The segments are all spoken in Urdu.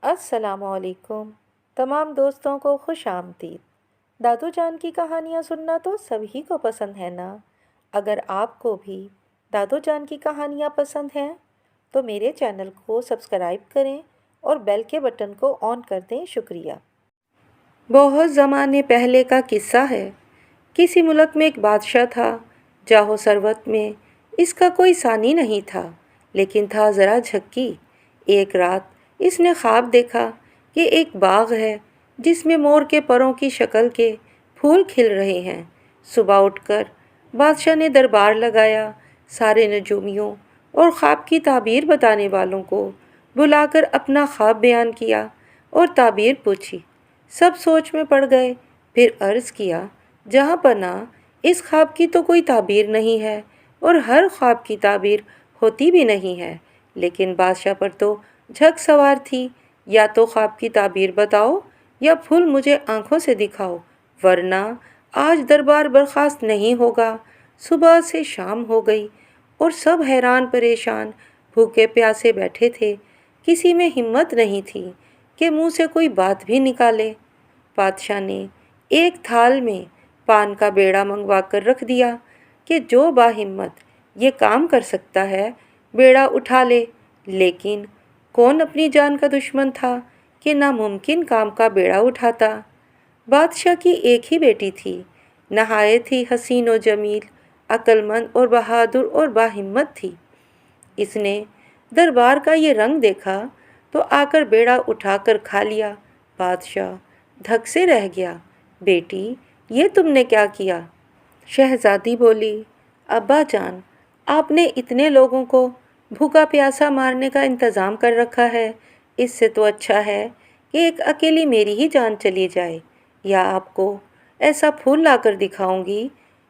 السلام علیکم تمام دوستوں کو خوش آمدید۔ دادو جان کی کہانیاں سننا تو سبھی کو پسند ہے نا؟ اگر آپ کو بھی دادو جان کی کہانیاں پسند ہیں تو میرے چینل کو سبسکرائب کریں اور بیل کے بٹن کو آن کر دیں۔ شکریہ۔ بہت زمانے پہلے کا قصہ ہے۔ کسی ملک میں ایک بادشاہ تھا۔ جاہو ثروت میں اس کا کوئی ثانی نہیں تھا، لیکن تھا ذرا جھکی۔ ایک رات اس نے خواب دیکھا کہ ایک باغ ہے جس میں مور کے پروں کی شکل کے پھول کھل رہے ہیں۔ صبح اٹھ کر بادشاہ نے دربار لگایا، سارے نجومیوں اور خواب کی تعبیر بتانے والوں کو بلا کر اپنا خواب بیان کیا اور تعبیر پوچھی۔ سب سوچ میں پڑ گئے، پھر عرض کیا، جہاں پناہ اس خواب کی تو کوئی تعبیر نہیں ہے اور ہر خواب کی تعبیر ہوتی بھی نہیں ہے، لیکن بادشاہ پر تو جھک سوار تھی۔ یا تو خواب کی تعبیر بتاؤ یا پھول مجھے آنکھوں سے دکھاؤ، ورنہ آج دربار برخاست نہیں ہوگا۔ صبح سے شام ہو گئی اور سب حیران پریشان بھوکے پیاسے بیٹھے تھے۔ کسی میں ہمت نہیں تھی کہ منہ سے کوئی بات بھی نکالے۔ بادشاہ نے ایک تھال میں پان کا بیڑا منگوا کر رکھ دیا کہ جو باہمت یہ کام کر سکتا ہے بیڑا اٹھا لے، لیکن کون اپنی جان کا دشمن تھا کہ ناممکن کام کا بیڑا اٹھاتا۔ بادشاہ کی ایک ہی بیٹی تھی، نہایت ہی حسین و جمیل، عقل مند اور بہادر اور باہمت تھی۔ اس نے دربار کا یہ رنگ دیکھا تو آ کر بیڑا اٹھا کر کھا لیا۔ بادشاہ دھک سے رہ گیا۔ بیٹی، یہ تم نے کیا کیا؟ شہزادی بولی، ابا جان، آپ نے اتنے لوگوں کو بھوکا پیاسا مارنے کا انتظام کر رکھا ہے، اس سے تو اچھا ہے کہ ایک اکیلی میری ہی جان چلی جائے۔ یا آپ کو ایسا پھول لا کر دکھاؤں گی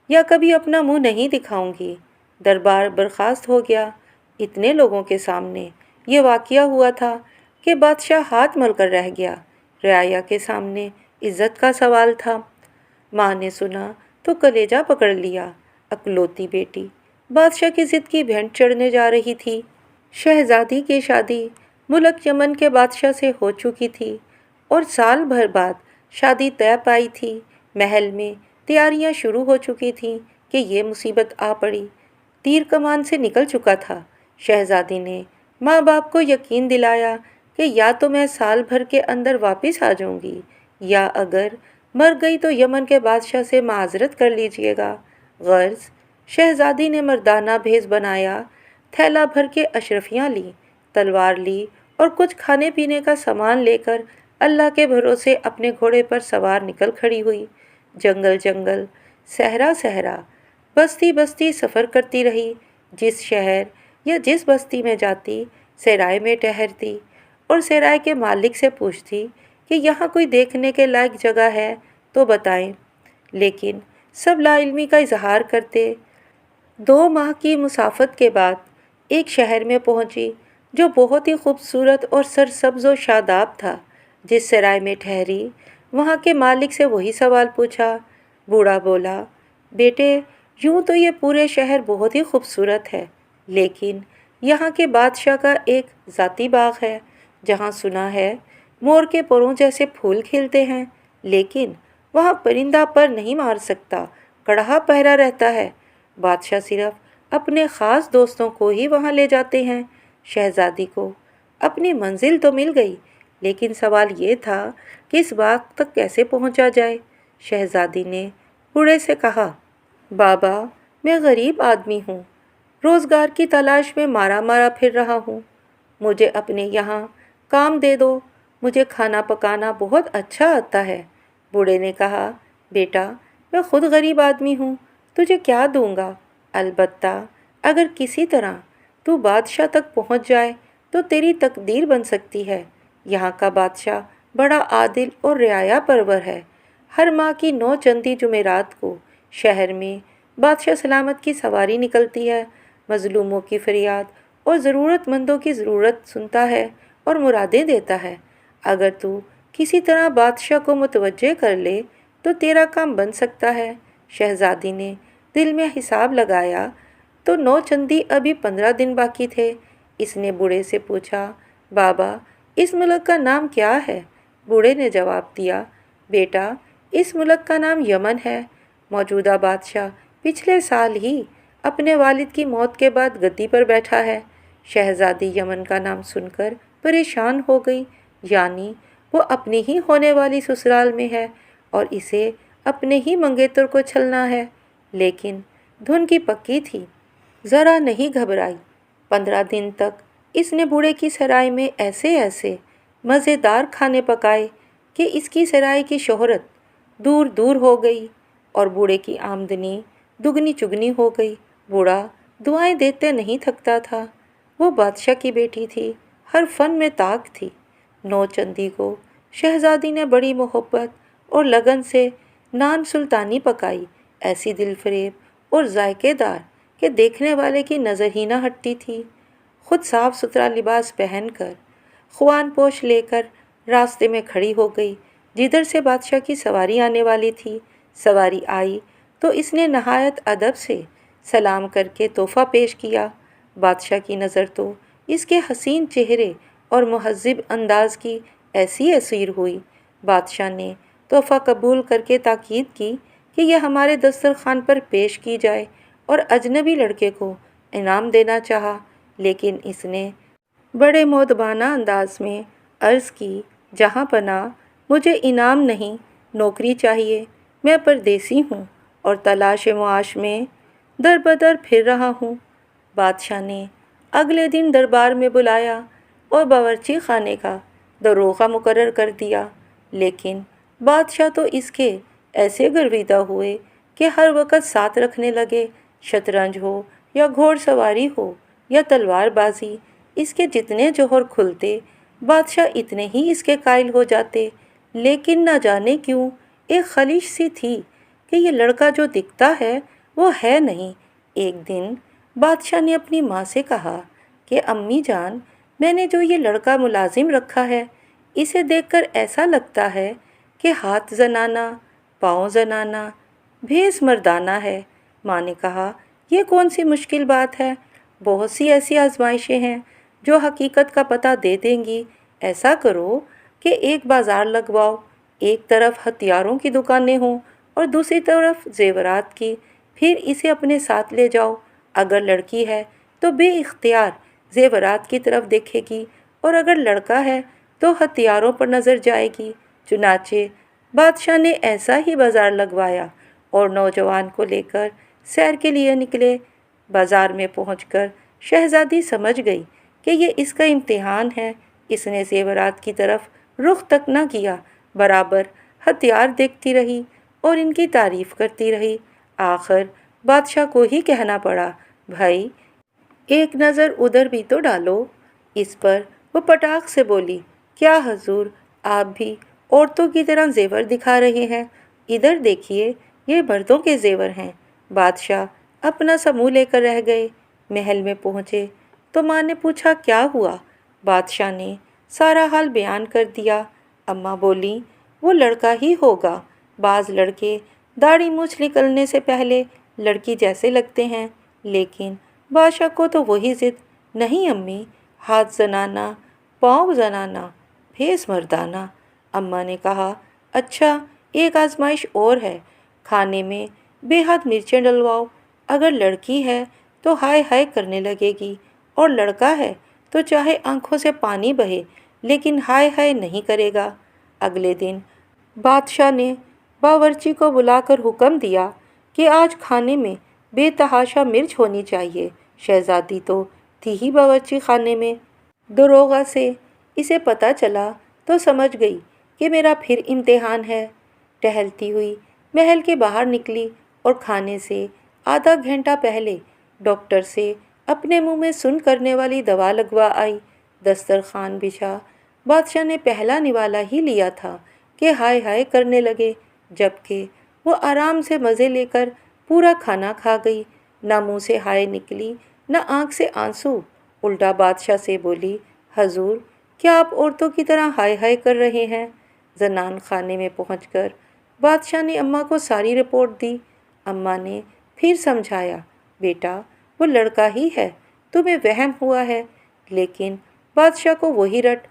یا کبھی اپنا منہ نہیں دکھاؤں گی۔ دربار برخاست ہو گیا۔ اتنے لوگوں کے سامنے یہ واقعہ ہوا تھا کہ بادشاہ ہاتھ مل کر رہ گیا۔ رعایا کے سامنے عزت کا سوال تھا۔ ماں نے سنا تو کلیجہ پکڑ لیا۔ اکلوتی بیٹی بادشاہ کی ضد کی بھینٹ چڑھنے جا رہی تھی۔ شہزادی کی شادی ملک یمن کے بادشاہ سے ہو چکی تھی اور سال بھر بعد شادی طے پائی تھی۔ محل میں تیاریاں شروع ہو چکی تھیں کہ یہ مصیبت آ پڑی۔ تیر کمان سے نکل چکا تھا۔ شہزادی نے ماں باپ کو یقین دلایا کہ یا تو میں سال بھر کے اندر واپس آ جاؤں گی یا اگر مر گئی تو یمن کے بادشاہ سے معذرت کر لیجیے گا۔ غرض شہزادی نے مردانہ بھیس بنایا، تھیلا بھر کے اشرفیاں لی، تلوار لی اور کچھ کھانے پینے کا سامان لے کر اللہ کے بھروسے اپنے گھوڑے پر سوار نکل کھڑی ہوئی۔ جنگل جنگل، صحرا صحرا، بستی بستی سفر کرتی رہی۔ جس شہر یا جس بستی میں جاتی سرائے میں ٹھہرتی اور سرائے کے مالک سے پوچھتی کہ یہاں کوئی دیکھنے کے لائق جگہ ہے تو بتائیں، لیکن سب لا علمی کا اظہار کرتے۔ 2 ماہ کی مسافت کے بعد ایک شہر میں پہنچی جو بہت ہی خوبصورت اور سرسبز و شاداب تھا۔ جس سرائے میں ٹھہری وہاں کے مالک سے وہی سوال پوچھا۔ بوڑھا بولا، بیٹے، یوں تو یہ پورے شہر بہت ہی خوبصورت ہے، لیکن یہاں کے بادشاہ کا ایک ذاتی باغ ہے جہاں سنا ہے مور کے پروں جیسے پھول کھلتے ہیں، لیکن وہاں پرندہ پر نہیں مار سکتا، کڑہا پہرا رہتا ہے۔ بادشاہ صرف اپنے خاص دوستوں کو ہی وہاں لے جاتے ہیں۔ شہزادی کو اپنی منزل تو مل گئی، لیکن سوال یہ تھا کہ اس باغ تک کیسے پہنچا جائے۔ شہزادی نے بوڑھے سے کہا، بابا، میں غریب آدمی ہوں، روزگار کی تلاش میں مارا مارا پھر رہا ہوں، مجھے اپنے یہاں کام دے دو، مجھے کھانا پکانا بہت اچھا آتا ہے۔ بوڑھے نے کہا، بیٹا، میں خود غریب آدمی ہوں، تجھے کیا دوں گا؟ البتہ اگر کسی طرح تو بادشاہ تک پہنچ جائے تو تیری تقدیر بن سکتی ہے۔ یہاں کا بادشاہ بڑا عادل اور رعایا پرور ہے۔ ہر ماہ کی 9 چندی جمعرات کو شہر میں بادشاہ سلامت کی سواری نکلتی ہے، مظلوموں کی فریاد اور ضرورت مندوں کی ضرورت سنتا ہے اور مرادیں دیتا ہے۔ اگر تو کسی طرح بادشاہ کو متوجہ کر لے تو تیرا کام بن سکتا ہے۔ شہزادی نے دل میں حساب لگایا تو 9 چندی ابھی 15 دن باقی تھے۔ اس نے بوڑھے سے پوچھا، بابا، اس ملک کا نام کیا ہے؟ بوڑھے نے جواب دیا، بیٹا اس ملک کا نام یمن ہے۔ موجودہ بادشاہ پچھلے سال ہی اپنے والد کی موت کے بعد گدی پر بیٹھا ہے۔ شہزادی یمن کا نام سن کر پریشان ہو گئی، یعنی وہ اپنی ہی ہونے والی سسرال میں ہے اور اسے اپنے ہی منگیتر کو چھلنا ہے۔ لیکن دھن کی پکی تھی، ذرا نہیں گھبرائی۔ 15 دن تک اس نے بوڑھے کی سرائے میں ایسے ایسے مزیدار کھانے پکائے کہ اس کی سرائے کی شہرت دور دور ہو گئی اور بوڑھے کی آمدنی دگنی چگنی ہو گئی۔ بوڑھا دعائیں دیتے نہیں تھکتا تھا۔ وہ بادشاہ کی بیٹی تھی، ہر فن میں طاق تھی۔ نو چندی کو شہزادی نے بڑی محبت اور لگن سے نان سلطانی پکائی، ایسی دل فریب اور ذائقے دار کہ دیکھنے والے کی نظر ہی نہ ہٹتی تھی۔ خود صاف ستھرا لباس پہن کر، خوان پوش لے کر راستے میں کھڑی ہو گئی جدھر سے بادشاہ کی سواری آنے والی تھی۔ سواری آئی تو اس نے نہایت ادب سے سلام کر کے تحفہ پیش کیا۔ بادشاہ کی نظر تو اس کے حسین چہرے اور مہذب انداز کی ایسی اسیر ہوئی۔ بادشاہ نے تحفہ قبول کر کے تاکید کی کہ یہ ہمارے دسترخوان پر پیش کی جائے اور اجنبی لڑکے کو انعام دینا چاہا، لیکن اس نے بڑے مؤدبانہ انداز میں عرض کی، جہاں پناہ مجھے انعام نہیں، نوکری چاہیے۔ میں پردیسی ہوں اور تلاش معاش میں در بدر پھر رہا ہوں۔ بادشاہ نے اگلے دن دربار میں بلایا اور باورچی خانے کا داروغہ مقرر کر دیا، لیکن بادشاہ تو اس کے ایسے گرویدہ ہوئے کہ ہر وقت ساتھ رکھنے لگے۔ شطرنج ہو یا گھوڑ سواری ہو یا تلوار بازی، اس کے جتنے جوہر کھلتے بادشاہ اتنے ہی اس کے قائل ہو جاتے۔ لیکن نہ جانے کیوں ایک خلیش سی تھی کہ یہ لڑکا جو دکھتا ہے وہ ہے نہیں۔ ایک دن بادشاہ نے اپنی ماں سے کہا کہ امی جان، میں نے جو یہ لڑکا ملازم رکھا ہے، اسے دیکھ کر ایسا لگتا ہے کہ ہاتھ زنانہ، پاؤں زنانہ، بھیس مردانہ ہے۔ ماں نے کہا، یہ کون سی مشکل بات ہے؟ بہت سی ایسی آزمائشیں ہیں جو حقیقت کا پتہ دے دیں گی۔ ایسا کرو کہ ایک بازار لگواؤ، ایک طرف ہتھیاروں کی دکانیں ہوں اور دوسری طرف زیورات کی، پھر اسے اپنے ساتھ لے جاؤ۔ اگر لڑکی ہے تو بے اختیار زیورات کی طرف دیکھے گی اور اگر لڑکا ہے تو ہتھیاروں پر نظر جائے گی۔ چنانچہ بادشاہ نے ایسا ہی بازار لگوایا اور نوجوان کو لے کر سیر کے لیے نکلے۔ بازار میں پہنچ کر شہزادی سمجھ گئی کہ یہ اس کا امتحان ہے۔ اس نے زیورات کی طرف رخ تک نہ کیا، برابر ہتھیار دیکھتی رہی اور ان کی تعریف کرتی رہی۔ آخر بادشاہ کو ہی کہنا پڑا، بھائی ایک نظر ادھر بھی تو ڈالو۔ اس پر وہ پٹاخ سے بولی، کیا حضور، آپ بھی عورتوں کی طرح زیور دکھا رہے ہیں؟ ادھر دیکھیے، یہ مردوں کے زیور ہیں۔ بادشاہ اپنا سا منہ لے کر رہ گئے۔ محل میں پہنچے تو ماں نے پوچھا، کیا ہوا؟ بادشاہ نے سارا حال بیان کر دیا۔ اماں بولی، وہ لڑکا ہی ہوگا۔ بعض لڑکے داڑھی مونچھ نکلنے سے پہلے لڑکی جیسے لگتے ہیں، لیکن بادشاہ کو تو وہی ضد۔ نہیں امی، ہاتھ زنانہ، پاؤں زنانہ، بھیس مردانہ۔ اماں نے کہا، اچھا ایک آزمائش اور ہے، کھانے میں بے حد مرچیں ڈلواؤ۔ اگر لڑکی ہے تو ہائے ہائے کرنے لگے گی اور لڑکا ہے تو چاہے آنکھوں سے پانی بہے لیکن ہائے ہائے نہیں کرے گا۔ اگلے دن بادشاہ نے باورچی کو بلا کر حکم دیا کہ آج کھانے میں بے تحاشا مرچ ہونی چاہیے۔ شہزادی تو تھی ہی باورچی خانے میں۔ داروغہ سے اسے پتہ چلا تو سمجھ گئی کہ میرا پھر امتحان ہے۔ ٹہلتی ہوئی محل کے باہر نکلی اور کھانے سے آدھا گھنٹہ پہلے ڈاکٹر سے اپنے منہ میں سن کرنے والی دوا لگوا آئی۔ دسترخوان بچھا بادشاہ نے پہلا نوالا ہی لیا تھا کہ ہائے ہائے کرنے لگے، جبکہ وہ آرام سے مزے لے کر پورا کھانا کھا گئی۔ نہ منہ سے ہائے نکلی نہ آنکھ سے آنسو۔ الٹا بادشاہ سے بولی، حضور کیا آپ عورتوں کی طرح ہائے ہائے کر رہے ہیں؟ زنان خانے میں پہنچ کر بادشاہ نے اماں کو ساری رپورٹ دی۔ اماں نے پھر سمجھایا، بیٹا وہ لڑکا ہی ہے، تمہیں وہم ہوا ہے۔ لیکن بادشاہ کو وہی رٹ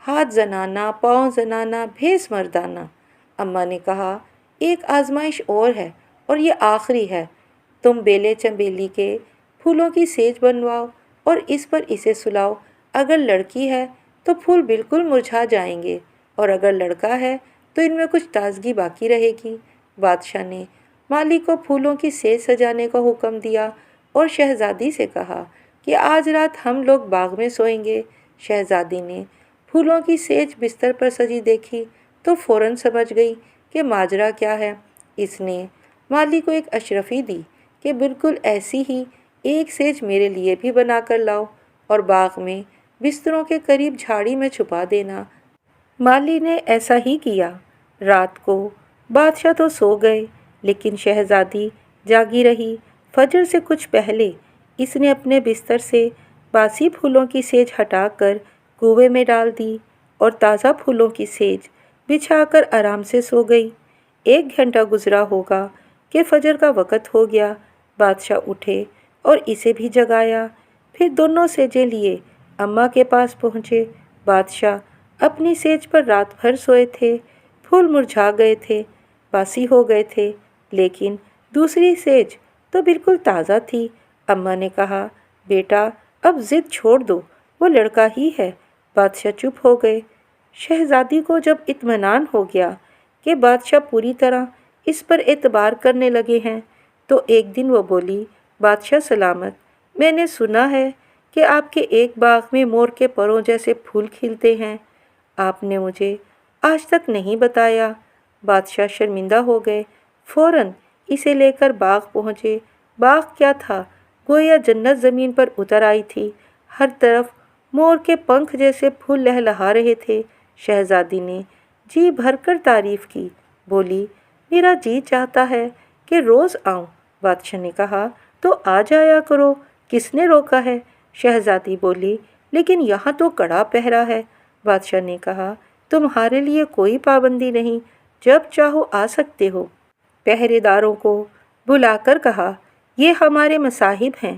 ہاتھ زنانا، پاؤں زنانا، بھیس مردانہ۔ اماں نے کہا، ایک آزمائش اور ہے اور یہ آخری ہے۔ تم بیلے چنبیلی کے پھولوں کی سیج بنواؤ اور اس پر اسے سلاؤ۔ اگر لڑکی ہے تو پھول بالکل مرجھا جائیں گے اور اگر لڑکا ہے تو ان میں کچھ تازگی باقی رہے گی۔ بادشاہ نے مالی کو پھولوں کی سیج سجانے کا حکم دیا اور شہزادی سے کہا کہ آج رات ہم لوگ باغ میں سوئیں گے۔ شہزادی نے پھولوں کی سیج بستر پر سجی دیکھی تو فوراً سمجھ گئی کہ ماجرا کیا ہے۔ اس نے مالی کو ایک اشرفی دی کہ بالکل ایسی ہی ایک سیج میرے لیے بھی بنا کر لاؤ اور باغ میں بستروں کے قریب جھاڑی میں چھپا دینا۔ مالی نے ایسا ہی کیا۔ رات کو بادشاہ تو سو گئے لیکن شہزادی جاگی رہی۔ فجر سے کچھ پہلے اس نے اپنے بستر سے باسی پھولوں کی سیج ہٹا کر کنویں میں ڈال دی اور تازہ پھولوں کی سیج بچھا کر آرام سے سو گئی۔ 1 گھنٹہ گزرا ہوگا کہ فجر کا وقت ہو گیا۔ بادشاہ اٹھے اور اسے بھی جگایا۔ پھر دونوں سیجیں لیے اماں کے پاس پہنچے۔ بادشاہ اپنی سیج پر رات بھر سوئے تھے۔ پھول مرجھا گئے تھے، باسی ہو گئے تھے، لیکن دوسری سیج تو بالکل تازہ تھی۔ اماں نے کہا، بیٹا اب ضد چھوڑ دو، وہ لڑکا ہی ہے۔ بادشاہ چپ ہو گئے۔ شہزادی کو جب اطمینان ہو گیا کہ بادشاہ پوری طرح اس پر اعتبار کرنے لگے ہیں تو ایک دن وہ بولی، بادشاہ سلامت، میں نے سنا ہے کہ آپ کے ایک باغ میں مور کے پروں جیسے پھول کھلتے ہیں۔ آپ نے مجھے آج تک نہیں بتایا۔ بادشاہ شرمندہ ہو گئے، فوراً اسے لے کر باغ پہنچے۔ باغ کیا تھا، گویا جنت زمین پر اتر آئی تھی۔ ہر طرف مور کے پنکھ جیسے پھول لہلہا رہے تھے۔ شہزادی نے جی بھر کر تعریف کی، بولی، میرا جی چاہتا ہے کہ روز آؤں۔ بادشاہ نے کہا، تو آ جایا کرو، کس نے روکا ہے؟ شہزادی بولی، لیکن یہاں تو کڑا پہرا ہے۔ بادشاہ نے کہا، تمہارے لیے کوئی پابندی نہیں، جب چاہو آ سکتے ہو۔ پہرے داروں کو بلا کر کہا، یہ ہمارے مصاحب ہیں،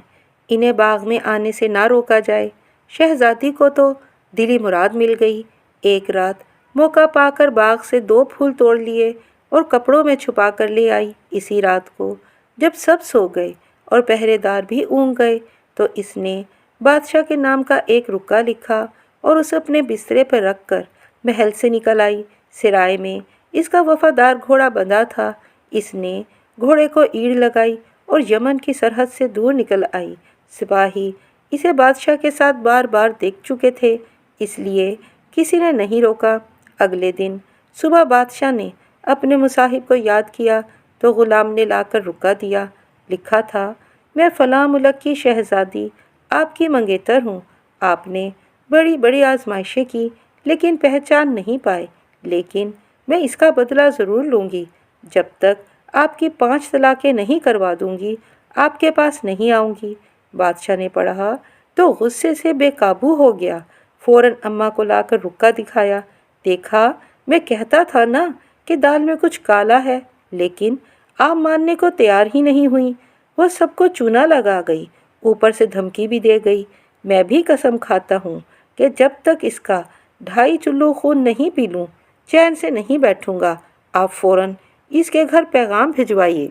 انہیں باغ میں آنے سے نہ روکا جائے۔ شہزادی کو تو دلی مراد مل گئی۔ ایک رات موقع پا کر باغ سے 2 پھول توڑ لیے اور کپڑوں میں چھپا کر لے آئی۔ اسی رات کو جب سب سو گئے اور پہرے دار بھی اونگ گئے تو اس نے بادشاہ کے نام کا ایک رکا لکھا اور اسے اپنے بسترے پر رکھ کر محل سے نکل آئی۔ سرائے میں اس کا وفادار گھوڑا بندھا تھا۔ اس نے گھوڑے کو ایڑ لگائی اور یمن کی سرحد سے دور نکل آئی۔ سپاہی اسے بادشاہ کے ساتھ بار بار دیکھ چکے تھے، اس لیے کسی نے نہیں روکا۔ اگلے دن صبح بادشاہ نے اپنے مصاحب کو یاد کیا تو غلام نے لا کر رکا دیا۔ لکھا تھا، میں فلاں ملک کی شہزادی آپ کی منگیتر ہوں۔ آپ نے بڑی بڑی آزمائشیں کی لیکن پہچان نہیں پائے، لیکن میں اس کا بدلہ ضرور لوں گی۔ جب تک آپ کی 5 طلاقیں نہیں کروا دوں گی آپ کے پاس نہیں آؤں گی۔ بادشاہ نے پڑھا تو غصے سے بے قابو ہو گیا۔ فوراً اماں کو لا کر رکا دکھایا۔ دیکھا، میں کہتا تھا نا کہ دال میں کچھ کالا ہے، لیکن آپ ماننے کو تیار ہی نہیں ہوئی۔ وہ سب کو چونا لگا گئی، اوپر سے دھمکی بھی دے گئی۔ میں بھی قسم کھاتا ہوں کہ جب تک اس کا 2.5 چلو خون نہیں پی لوں چین سے نہیں بیٹھوں گا۔ آپ فوراً اس کے گھر پیغام بھجوائیے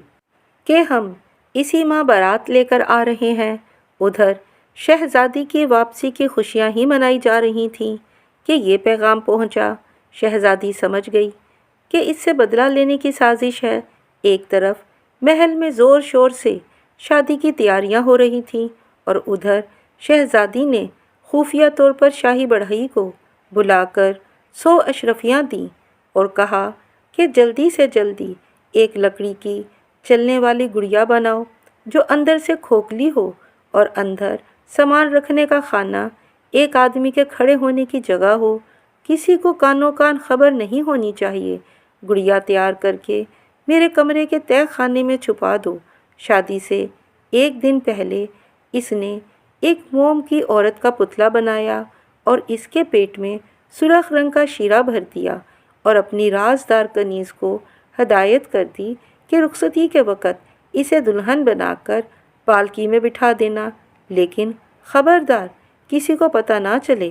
کہ ہم اسی ماہ بارات لے کر آ رہے ہیں۔ ادھر شہزادی کی واپسی کی خوشیاں ہی منائی جا رہی تھیں کہ یہ پیغام پہنچا۔ شہزادی سمجھ گئی کہ اس سے بدلہ لینے کی سازش ہے۔ ایک طرف محل میں زور شور سے شادی کی تیاریاں ہو رہی تھیں اور ادھر شہزادی نے خفیہ طور پر شاہی بڑھئی کو بلا کر 100 اشرفیاں دیں اور کہا کہ جلدی سے جلدی ایک لکڑی کی چلنے والی گڑیا بناؤ جو اندر سے کھوکھلی ہو اور اندر سامان رکھنے کا خانہ، ایک آدمی کے کھڑے ہونے کی جگہ ہو، کسی کو کانوں کان خبر نہیں ہونی چاہیے۔ گڑیا تیار کر کے میرے کمرے کے تہہ خانے میں چھپا دو۔ شادی سے 1 دن پہلے اس نے ایک موم کی عورت کا پتلا بنایا اور اس کے پیٹ میں سرخ رنگ کا شیرہ بھر دیا اور اپنی رازدار کنیز کو ہدایت کر دی کہ رخصتی کے وقت اسے دلہن بنا کر پالکی میں بٹھا دینا، لیکن خبردار کسی کو پتہ نہ چلے۔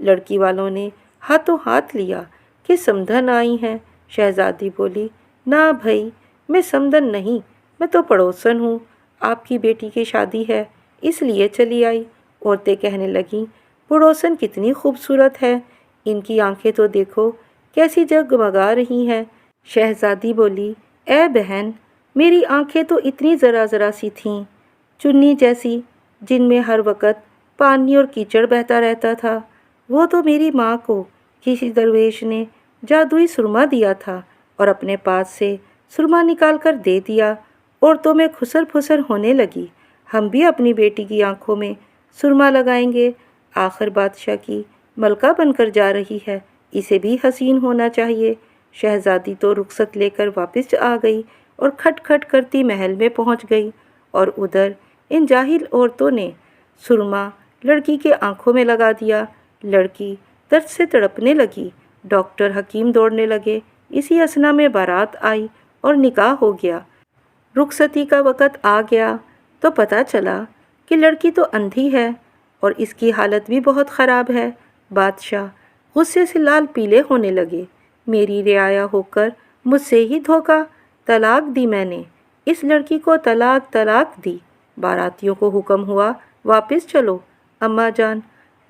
لڑکی والوں نے ہاتھوں ہاتھ لیا کہ سمدھن آئی ہیں۔ شہزادی بولی، نہ بھائی، میں سمدھن نہیں، میں تو پڑوسن ہوں، آپ کی بیٹی کی شادی ہے اس لیے چلی آئی۔ عورتیں کہنے لگیں، پڑوسن کتنی خوبصورت ہے، ان کی آنکھیں تو دیکھو کیسی جگمگا رہی ہیں۔ شہزادی بولی، اے بہن، میری آنکھیں تو اتنی ذرا ذرا سی تھیں، چنی جیسی، جن میں ہر وقت پانی اور کیچڑ بہتا رہتا تھا۔ وہ تو میری ماں کو کسی درویش نے جادوئی سرما دیا تھا اور اپنے پاس سے سرما نکال کر دے دیا۔ عورتوں میں کھسر پھسر ہونے لگی، ہم بھی اپنی بیٹی کی آنکھوں میں سرما لگائیں گے، آخر بادشاہ کی ملکہ بن کر جا رہی ہے، اسے بھی حسین ہونا چاہیے۔ شہزادی تو رخصت لے کر واپس آ گئی اور کھٹ کھٹ کرتی محل میں پہنچ گئی، اور ادھر ان جاہل عورتوں نے سرما لڑکی کے آنکھوں میں لگا دیا۔ لڑکی درد سے تڑپنے لگی، ڈاکٹر حکیم دوڑنے لگے، اسی اثنا میں بارات آئی اور نکاح ہو گیا۔ رخصتی کا وقت آ گیا تو پتہ چلا کہ لڑکی تو اندھی ہے اور اس کی حالت بھی بہت خراب ہے۔ بادشاہ غصے سے لال پیلے ہونے لگے، میری رعایا ہو کر مجھ سے ہی دھوکا، طلاق دی میں نے، اس لڑکی کو طلاق دی۔ باراتیوں کو حکم ہوا، واپس چلو۔ اماں جان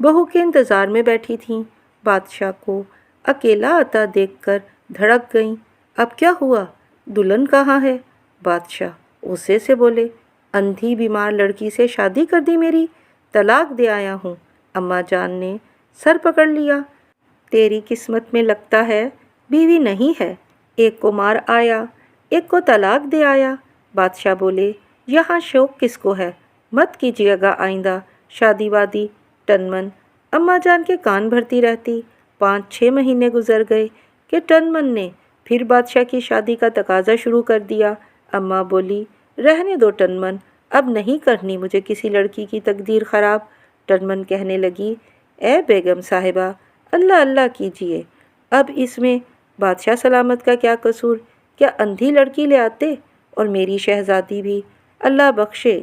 بہو کے انتظار میں بیٹھی تھیں، بادشاہ کو اکیلا آتا دیکھ کر دھڑک گئیں۔ اب کیا ہوا؟ دلہن کہاں ہے؟ بادشاہ غصے سے بولے، اندھی بیمار لڑکی سے شادی کر دی میری، طلاق دے آیا ہوں۔ اماں جان نے سر پکڑ لیا، تیری قسمت میں لگتا ہے بیوی نہیں ہے، ایک کو مار آیا، ایک کو طلاق دے آیا۔ بادشاہ بولے، یہاں شوق کس کو ہے، مت کیجیے گا آئندہ شادی وادی۔ ٹن من اماں جان کے کان بھرتی رہتی۔ 5-6 مہینے گزر گئے کہ ٹن من نے پھر بادشاہ کی شادی کا تقاضا شروع کر دیا۔ اماں بولی، رہنے دو ٹن من، اب نہیں کرنی مجھے کسی لڑکی کی تقدیر خراب۔ ٹن من کہنے لگی، اے بیگم صاحبہ، اللہ اللہ کیجیے، اب اس میں بادشاہ سلامت کا کیا قصور؟ کیا اندھی لڑکی لے آتے؟ اور میری شہزادی بھی اللہ بخشے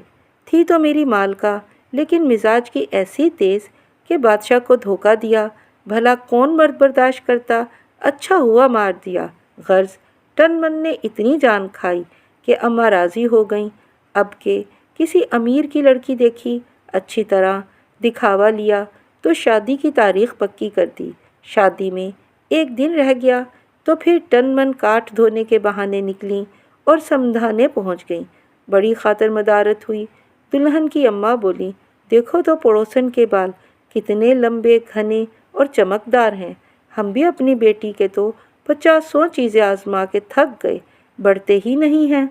تھی تو میری مالکہ، لیکن مزاج کی ایسی تیز کہ بادشاہ کو دھوکہ دیا، بھلا کون مرد برداشت کرتا؟ اچھا ہوا مار دیا۔ غرض ٹن من نے اتنی جان کھائی کہ اماں راضی ہو گئیں۔ اب کہ کسی امیر کی لڑکی دیکھی، اچھی طرح دکھاوا لیا تو شادی کی تاریخ پکی کر دی۔ شادی میں ایک دن رہ گیا تو پھر ٹن من کاٹھ دھونے کے بہانے نکلیں اور سمدھانے پہنچ گئیں۔ بڑی خاطر مدارت ہوئی۔ دلہن کی اماں بولی، دیکھو تو پڑوسن کے بال کتنے لمبے گھنے اور چمکدار ہیں، ہم بھی اپنی بیٹی کے تو 50 چیزیں آزما کے تھک گئے، بڑھتے ہی نہیں ہیں۔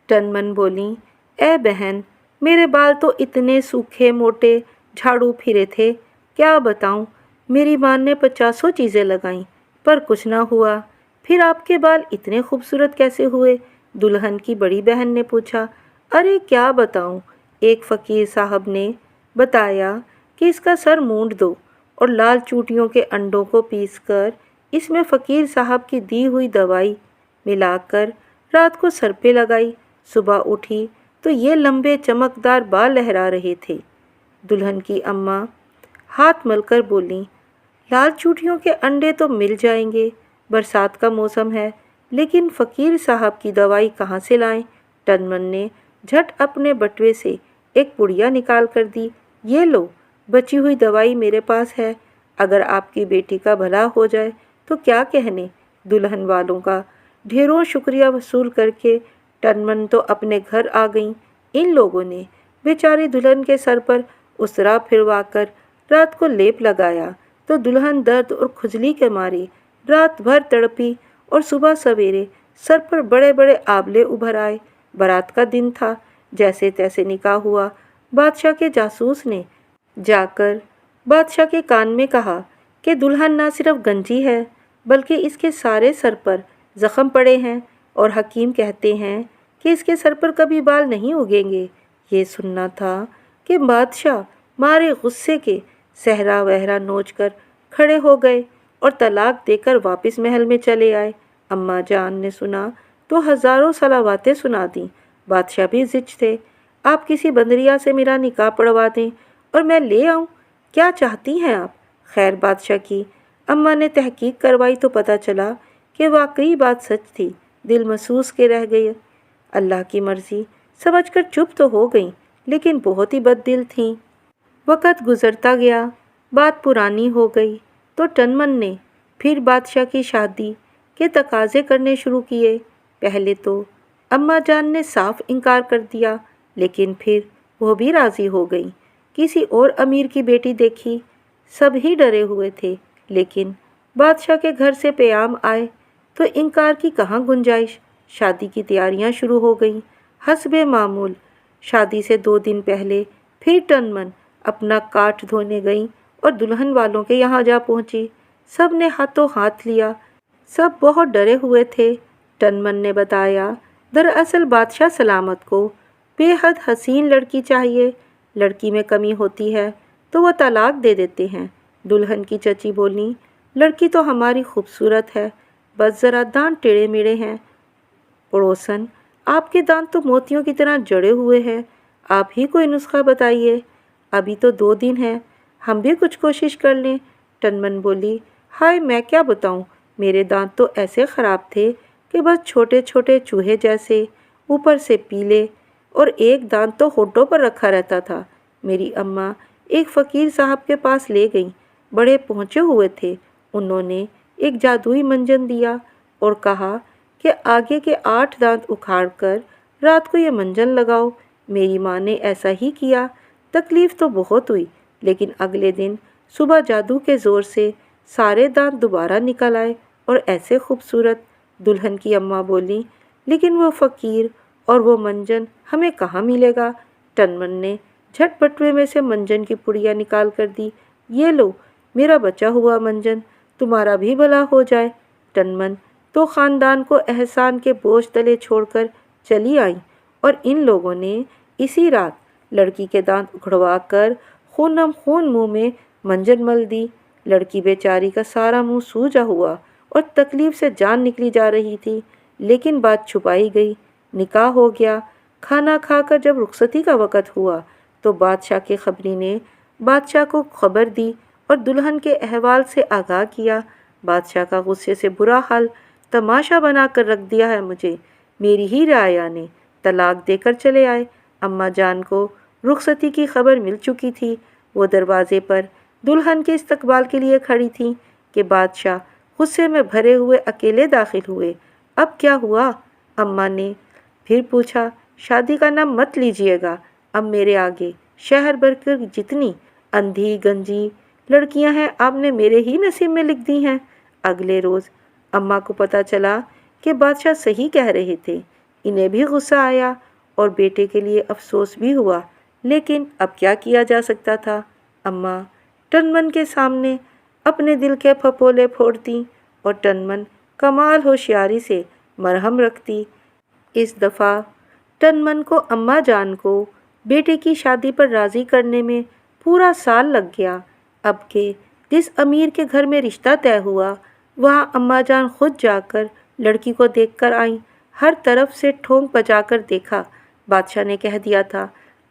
ٹن من بولیں، اے بہن، میرے بال تو اتنے سوکھے موٹے جھاڑو پھرے تھے، کیا بتاؤں، میری ماں نے 50 چیزیں لگائیں پر کچھ نہ ہوا، پھر آپ کے بال اتنے خوبصورت کیسے ہوئے؟ دلہن کی بڑی بہن نے پوچھا، ارے کیا بتاؤں، ایک فقیر صاحب نے بتایا کہ اس کا سر مونڈ دو اور لال چوٹیوں کے انڈوں کو پیس کر اس میں فقیر صاحب کی دی ہوئی دوائی ملا کر رات کو سر پہ لگائی، صبح اٹھی تو یہ لمبے چمکدار بال لہرا رہے تھے۔ دلہن کی اماں ہاتھ مل کر بولیں، لال چوٹیوں کے انڈے تو مل جائیں گے، برسات کا موسم ہے، لیکن فقیر صاحب کی دوائی کہاں سے لائیں؟ ٹن من نے جھٹ اپنے بٹوے سے ایک پڑیا نکال کر دی، یہ لو، بچی ہوئی دوائی میرے پاس ہے، اگر آپ کی بیٹی کا بھلا ہو جائے تو کیا کہنے۔ دلہن والوں کا ڈھیروں شکریہ وصول کر کے ٹن من تو اپنے گھر آ گئیں۔ ان لوگوں نے بیچاری دلہن کے سر پر اسرا پھروا کر رات کو لیپ لگایا تو دلہن درد اور کھجلی کے مارے رات بھر تڑپی اور صبح سویرے سر پر بڑے بڑے آبلے ابھر آئے۔ برات کا دن تھا، جیسے تیسے نکاح ہوا۔ بادشاہ کے جاسوس نے جا کر بادشاہ کے کان میں کہا کہ دلہن نہ صرف گنجی ہے بلکہ اس کے سارے سر پر زخم پڑے ہیں، اور حکیم کہتے ہیں کہ اس کے سر پر کبھی بال نہیں اگیں گے۔ یہ سننا تھا کہ بادشاہ مارے غصے کے صحرا وہرا نوچ کر کھڑے ہو گئے اور طلاق دے کر واپس محل میں چلے آئے۔ اماں جان نے سنا تو ہزاروں صلواتیں سنا دیں۔ بادشاہ بھی زچ تھے، آپ کسی بندریا سے میرا نکاح پڑھوا دیں اور میں لے آؤں، کیا چاہتی ہیں آپ؟ خیر بادشاہ کی اماں نے تحقیق کروائی تو پتہ چلا کہ واقعی بات سچ تھی۔ دل محسوس کے رہ گئی۔ اللہ کی مرضی سمجھ کر چپ تو ہو گئیں، لیکن بہت ہی بد دل تھیں۔ وقت گزرتا گیا، بات پرانی ہو گئی تو ٹنمن نے پھر بادشاہ کی شادی کے تقاضے کرنے شروع کیے۔ پہلے تو اماں جان نے صاف انکار کر دیا، لیکن پھر وہ بھی راضی ہو گئیں۔ کسی اور امیر کی بیٹی دیکھی، سب ہی ڈرے ہوئے تھے، لیکن بادشاہ کے گھر سے پیغام آئے تو انکار کی کہاں گنجائش۔ شادی کی تیاریاں شروع ہو گئیں۔ حسب معمول شادی سے 2 دن پہلے پھر ٹنمن اپنا کاٹ دھونے گئیں اور دلہن والوں کے یہاں جا پہنچی۔ سب نے ہاتھوں ہاتھ لیا، سب بہت ڈرے ہوئے تھے۔ ٹنمن نے بتایا، دراصل بادشاہ سلامت کو بے حد حسین لڑکی چاہیے، لڑکی میں کمی ہوتی ہے تو وہ طلاق دے دیتے ہیں۔ دلہن کی چچی بولی، لڑکی تو ہماری خوبصورت ہے، بس ذرا دانت ٹیڑھے میڑے ہیں۔ پڑوسن، آپ کے دانت تو موتیوں کی طرح جڑے ہوئے ہیں، آپ ہی کوئی نسخہ بتائیے۔ ابھی تو 2 دن ہیں، ہم بھی کچھ کوشش کر لیں۔ ٹنمن بولی، ہائے میں کیا بتاؤں، میرے دانت تو ایسے خراب تھے کہ بس چھوٹے چھوٹے چوہے جیسے، اوپر سے پیلے، اور ایک دانت تو ہونٹوں پر رکھا رہتا تھا۔ میری اماں ایک فقیر صاحب کے پاس لے گئیں، بڑے پہنچے ہوئے تھے۔ انہوں نے ایک جادوئی منجن دیا اور کہا کہ آگے کے 8 دانت اکھاڑ کر رات کو یہ منجن لگاؤ۔ میری ماں نے ایسا ہی کیا۔ تکلیف تو بہت ہوئی، لیکن اگلے دن صبح جادو کے زور سے سارے دانت دوبارہ نکل آئے اور ایسے خوبصورت۔ دلہن کی اماں بولی، لیکن وہ فقیر اور وہ منجن ہمیں کہاں ملے گا؟ ٹنمن نے جھٹ بٹوے میں سے منجن کی پڑیا نکال کر دی۔ یہ لو میرا بچا ہوا منجن، تمہارا بھی بھلا ہو جائے۔ ٹنمن تو خاندان کو احسان کے بوجھ تلے چھوڑ کر چلی آئیں اور ان لوگوں نے اسی رات لڑکی کے دانت اکھڑوا کر خونم خون منہ میں منجن مل دی۔ لڑکی بیچاری کا سارا منہ سوجا ہوا اور تکلیف سے جان نکلی جا رہی تھی، لیکن بات چھپائی گئی۔ نکاح ہو گیا۔ کھانا کھا کر جب رخصتی کا وقت ہوا تو بادشاہ کے خبری نے بادشاہ کو خبر دی اور دلہن کے احوال سے آگاہ کیا۔ بادشاہ کا غصے سے برا حال، تماشا بنا کر رکھ دیا ہے مجھے۔ میری ہی رعایا نے طلاق دے کر چلے آئے۔ اماں جان کو رخصتی کی خبر مل چکی تھی۔ وہ دروازے پر دلہن کے استقبال کے لیے کھڑی تھیں کہ بادشاہ غصے میں بھرے ہوئے اکیلے داخل ہوئے۔ اب کیا ہوا؟ اماں نے پھر پوچھا۔ شادی کا نام مت لیجیے گا، اب میرے آگے شہر بھر کر جتنی اندھی گنجی لڑکیاں ہیں آپ نے میرے ہی نصیب میں لکھ دی ہیں۔ اگلے روز اماں کو پتہ چلا کہ بادشاہ صحیح کہہ رہے تھے۔ انہیں بھی غصہ آیا اور بیٹے کے لیے افسوس بھی ہوا، لیکن اب کیا کیا جا سکتا تھا؟ اماں ٹنمن کے سامنے اپنے دل کے پھپولے پھوڑتی اور ٹنمن کمال ہوشیاری سے مرہم رکھتی۔ اس دفعہ ٹنمن کو اماں جان کو بیٹے کی شادی پر راضی کرنے میں پورا سال لگ گیا۔ اب کہ جس امیر کے گھر میں رشتہ طے ہوا، وہاں اماں جان خود جا کر لڑکی کو دیکھ کر آئیں۔ ہر طرف سے ٹھونک بجا کر دیکھا۔ بادشاہ نے کہہ دیا تھا،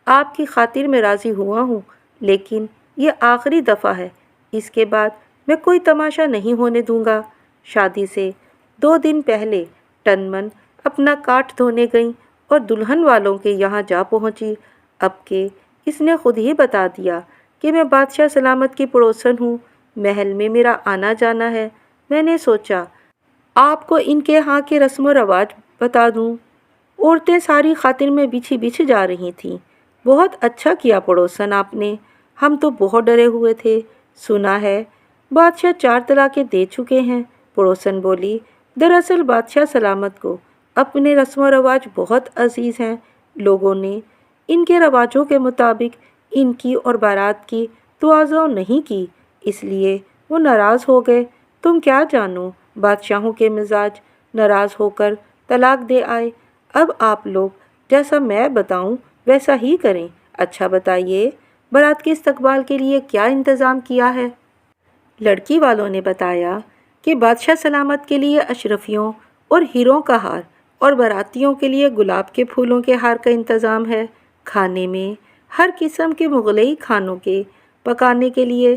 آپ کی خاطر میں راضی ہوا ہوں، لیکن یہ آخری دفعہ ہے، اس کے بعد میں کوئی تماشا نہیں ہونے دوں گا۔ شادی سے 2 دن پہلے ٹنمن اپنا کاٹ دھونے گئیں اور دلہن والوں کے یہاں جا پہنچی۔ اب کہ اس نے خود ہی بتا دیا کہ میں بادشاہ سلامت کی پڑوسن ہوں، محل میں میرا آنا جانا ہے، میں نے سوچا آپ کو ان کے ہاں کے رسم و رواج بتا دوں۔ عورتیں ساری خاطر میں بچھی بچھ جا رہی تھیں۔ بہت اچھا کیا پڑوسن آپ نے، ہم تو بہت ڈرے ہوئے تھے۔ سنا ہے بادشاہ 4 طلاقیں دے چکے ہیں۔ پڑوسن بولی، دراصل بادشاہ سلامت کو اپنے رسم و رواج بہت عزیز ہیں، لوگوں نے ان کے رواجوں کے مطابق ان کی اور بارات کی توازو نہیں کی، اس لیے وہ ناراض ہو گئے۔ تم کیا جانو بادشاہوں کے مزاج، ناراض ہو کر طلاق دے آئے۔ اب آپ لوگ جیسا میں بتاؤں ویسا ہی کریں۔ اچھا بتائیے، بارات کے استقبال کے لیے کیا انتظام کیا ہے؟ لڑکی والوں نے بتایا کہ بادشاہ سلامت کے لیے اشرفیوں اور ہیروں کا ہار اور باراتیوں کے لیے گلاب کے پھولوں کے ہار کا انتظام ہے۔ کھانے میں ہر قسم کے مغلئی کھانوں کے پکانے کے لیے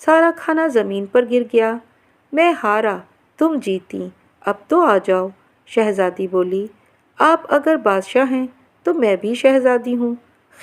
سارا کھانا زمین پر گر گیا۔ میں ہارا، تم جیتی، اب تو آ جاؤ، شہزادی بولی۔ آپ اگر بادشاہ ہیں تو میں بھی شہزادی ہوں۔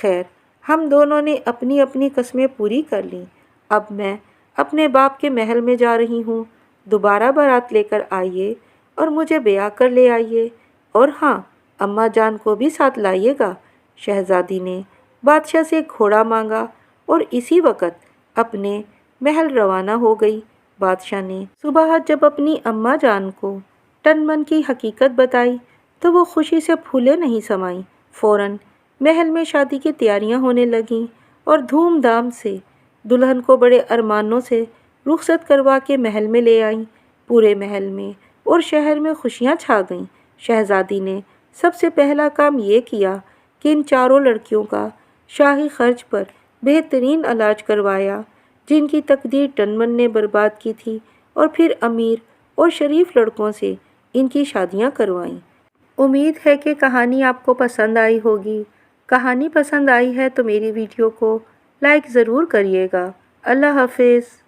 خیر، ہم دونوں نے اپنی اپنی قسمیں پوری کر لیں۔ اب میں اپنے باپ کے محل میں جا رہی ہوں۔ دوبارہ بارات لے کر آئیے اور مجھے بیاہ کر لے آئیے، اور ہاں، اماں جان کو بھی ساتھ لائیے گا۔ شہزادی نے بادشاہ سے گھوڑا مانگا اور اسی وقت اپنے محل روانہ ہو گئی۔ بادشاہ نے صبح جب اپنی اماں جان کو تن من کی حقیقت بتائی تو وہ خوشی سے پھولے نہیں سمائیں۔ فوراً محل میں شادی کی تیاریاں ہونے لگیں اور دھوم دھام سے دلہن کو بڑے ارمانوں سے رخصت کروا کے محل میں لے آئیں۔ پورے محل میں اور شہر میں خوشیاں چھا گئیں۔ شہزادی نے سب سے پہلا کام یہ کیا کہ ان چاروں لڑکیوں کا شاہی خرچ پر بہترین علاج کروایا جن کی تقدیر تن من نے برباد کی تھی، اور پھر امیر اور شریف لڑکوں سے ان کی شادیاں کروائیں۔ امید ہے کہ کہانی آپ کو پسند آئی ہوگی۔ کہانی پسند آئی ہے تو میری ویڈیو کو لائک ضرور کریے گا۔ اللہ حافظ۔